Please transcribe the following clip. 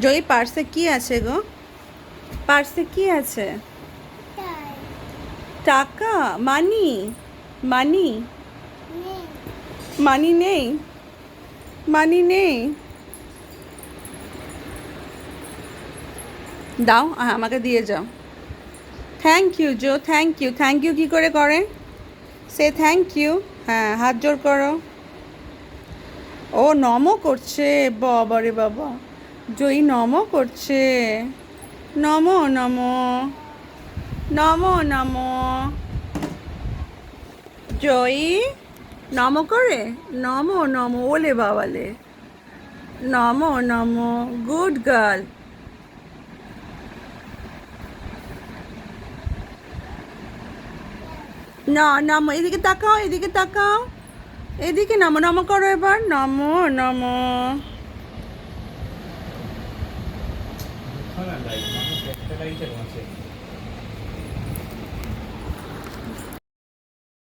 জয়ী পার্সে কি আছে গো? পার্সে কি আছে? টাকা? মানি? মানি? মানি নেই? মানি নেই? দাও, আমাকে দিয়ে যাও। Thank you Joe, thank you. Thank you কী করে করে? সে থ্যাংক ইউ। হ্যাঁ, হাত জোর করো। ও নমও করছে, বাবা রে বাবা। জয়ী নমও করছে। নমো নমো, নমো নমো। জয়ী নমো করে, নমো নমো, ওলে বাবালে। নমো নমো, গুড গার্ল। না, নমো, এদিকে তাকাও, এদিকে তাকাও। এদিকে নমো নমো করো এবার, নমো নমো। লাইট, মানুষ একটা লাইটে বাঁচে।